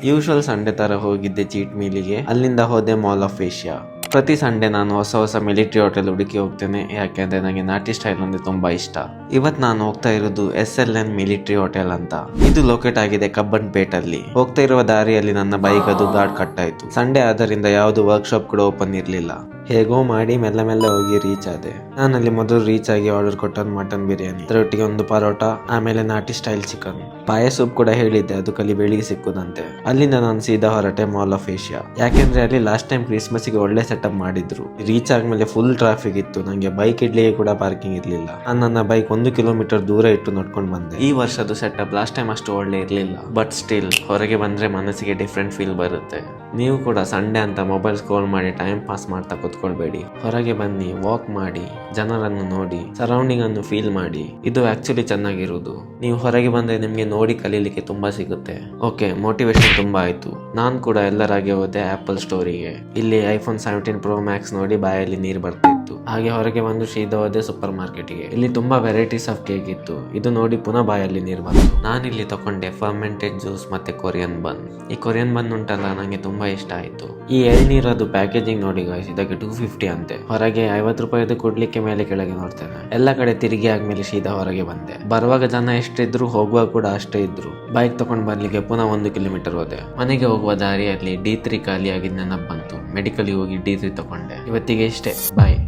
Usual Sunday ತರ ಹೋಗಿದ್ದೆ cheat ಮೀಲಿಗೆ. ಅಲ್ಲಿಂದ ಹೋದೆ ಮಾಲ್ ಆಫ್ ಏಷ್ಯಾ. ಪ್ರತಿ ಸಂಡೇ ನಾನು ಹೊಸ ಮಿಲಿಟರಿ ಹೋಟೆಲ್ ಹುಡುಕಿ ಹೋಗ್ತೇನೆ, ಯಾಕೆಂದ್ರೆ ನನಗೆ ನಾಟಿ ಸ್ಟೈಲ್ ಅಂದ್ರೆ ತುಂಬಾ ಇಷ್ಟ. ಇವತ್ತು ನಾನು ಹೋಗ್ತಾ ಇರೋದು SLN ಮಿಲಿಟರಿ ಹೋಟೆಲ್ ಅಂತ. ಇದು ಲೊಕೇಟ್ ಆಗಿದೆ ಕಬ್ಬನ್ಪೇಟ್ ಅಲ್ಲಿ. ಹೋಗ್ತಾ ಇರುವ ದಾರಿಯಲ್ಲಿ ನನ್ನ ಬೈಕ್ ಅದು ಗಾರ್ಡ್ ಕಟ್ಟಾಯ್ತು. ಸಂಡೇ ಆದ್ದರಿಂದ ಯಾವುದು ವರ್ಕ್ಶಾಪ್ ಕೂಡ ಓಪನ್ ಇರ್ಲಿಲ್ಲ. ಹೇಗೋ ಮಾಡಿ ಮೆಲ್ಲ ಹೋಗಿ ರೀಚ್ ಆದೆ. ನಾನಲ್ಲಿ ಮೊದಲು ರೀಚ್ ಆಗಿ ಆರ್ಡರ್ ಕೊಟ್ಟದ್ದು ಮಟನ್ ಬಿರಿಯಾನಿ, ಅದರೊಟ್ಟಿಗೆ ಒಂದು ಪರೋಟ, ಆಮೇಲೆ ನಾಟಿ ಸ್ಟೈಲ್ ಚಿಕನ್. ಪಾಯ ಸೂಪ್ ಕೂಡ ಹೇಳಿದ್ದೆ, ಅದು ಕಲಿ ಬೆಳಿಗ್ಗೆ ಸಿಕ್ಕುದಂತೆ. ಅಲ್ಲಿಂದ ನಾನು ಸೀದಾ ಹೊರಟೆ ಮಾಲ್ ಆಫ್ ಏಷ್ಯಾ. ಯಾಕೆಂದ್ರೆ ಅಲ್ಲಿ ಲಾಸ್ಟ್ ಟೈಮ್ ಕ್ರಿಸ್ಮಸ್ಗೆ ಒಳ್ಳೆ ಸೆಟಪ್ ಮಾಡಿದ್ರು. ರೀಚ್ ಆದ್ಮೇಲೆ ಫುಲ್ ಟ್ರಾಫಿಕ್ ಇತ್ತು. ನಂಗೆ ಬೈಕ್ ಇಡ್ಲಿಕ್ಕೆ ಕೂಡ ಪಾರ್ಕಿಂಗ್ ಇರ್ಲಿಲ್ಲ. ನಾನು ನನ್ನ ಬೈಕ್ 1 ಕಿಲೋಮೀಟರ್ ದೂರ ಇಟ್ಟು ನೋಡ್ಕೊಂಡು ಬಂದೆ. ಈ ವರ್ಷದ ಸೆಟಪ್ ಲಾಸ್ಟ್ ಟೈಮ್ ಅಷ್ಟು ಒಳ್ಳೆ ಇರ್ಲಿಲ್ಲ, ಬಟ್ ಸ್ಟಿಲ್ ಹೊರಗೆ ಬಂದ್ರೆ ಮನಸ್ಸಿಗೆ ಡಿಫ್ರೆಂಟ್ ಫೀಲ್ ಬರುತ್ತೆ. ನೀವು ಕೂಡ ಸಂಡೇ ಅಂತ ಮೊಬೈಲ್ ಸ್ಕ್ರೋಲ್ ಮಾಡಿ ಟೈಮ್ ಪಾಸ್ ಮಾಡ್ತಾ ಕೂತ್ಕೊಳ್ಬೇಡಿ. ಹೊರಗೆ ಬನ್ನಿ, ವಾಕ್ ಮಾಡಿ, ಜನರನ್ನು ನೋಡಿ, ಸರೌಂಡಿಂಗ್ ಅನ್ನು ಫೀಲ್ ಮಾಡಿ. ಇದು ಆಕ್ಚುಲಿ ಚೆನ್ನಾಗಿರುವುದು. ನೀವು ಹೊರಗೆ ಬಂದ್ರೆ ನಿಮ್ಗೆ ನೋಡಿ ಕಲೀಲಿಕ್ಕೆ ತುಂಬಾ ಸಿಗುತ್ತೆ. ಓಕೆ, ಮೋಟಿವೇಶನ್ ತುಂಬಾ ಆಯ್ತು. ನಾನ್ ಕೂಡ ಎಲ್ಲರಾಗೆ ಹೋದೆ ಆಪಲ್ ಸ್ಟೋರಿಗೆ. ಇಲ್ಲಿ iPhone 17 Pro Max ನೋಡಿ ಬಾಯಲ್ಲಿ ನೀರು ಬರ್ತಾ ಇತ್ತು. ಹಾಗೆ ಹೊರಗೆ ಬಂದು ಸೀದಾ ಹೋದೆ ಸೂಪರ್ ಮಾರ್ಕೆಟ್ಗೆ. ಇಲ್ಲಿ ತುಂಬಾ ವೆರೈಟೀಸ್ ಆಫ್ ಕೇಕ್ ಇತ್ತು. ಇದು ನೋಡಿ ಪುನಃ ಬಾಯಲ್ಲಿ ನೀರು ಬಂತು. ನಾನಿಲ್ಲಿ ತಕೊಂಡೆ ಫರ್ಮೆಂಟೆಡ್ ಜ್ಯೂಸ್ ಮತ್ತೆ ಕೊರಿಯನ್ ಬನ್. ಈ ಕೊರಿಯನ್ ಬನ್ ಉಂಟಲ್ಲ, ನಂಗೆ ತುಂಬಾ ಇಷ್ಟ ಆಯ್ತು. ಈ ಎಳ್ನೀರದು ಪ್ಯಾಕೇಜಿಂಗ್ ನೋಡಿ ಗಾಯ್ಸ್, ಇದಕ್ಕೆ 250 ಅಂತೆ. ಹೊರಗೆ 50 ರೂಪಾಯಿದು ಕೊಡ್ಲಿಕ್ಕೆ ಮೇಲೆ ಕೆಳಗೆ ನೋಡ್ತೇನೆ. ಎಲ್ಲ ಕಡೆ ತಿರುಗಿ ಆದ್ಮೇಲೆ ಸೀದಾ ಹೊರಗೆ ಬಂದೆ. ಬರುವಾಗ ಜನ ಎಷ್ಟಿದ್ರು, ಹೋಗುವಾಗ ಕೂಡ ಅಷ್ಟೇ ಇದ್ರು. ಬೈಕ್ ತಗೊಂಡ್ ಬರ್ಲಿಕ್ಕೆ ಪುನಃ 1 ಕಿಲೋಮೀಟರ್ ಹೋದೆ. ಮನೆಗೆ ಹೋಗುವ ದಾರಿಯಲ್ಲಿ D3 ಖಾಲಿ ಆಗಿದ್ದು ನೆನಪು ಬಂತು. ಮೆಡಿಕಲ್ ಹೋಗಿ D3 ತಗೊಂಡೆ. ಇವತ್ತಿಗೆ ಇಷ್ಟೇ, ಬಾಯ್.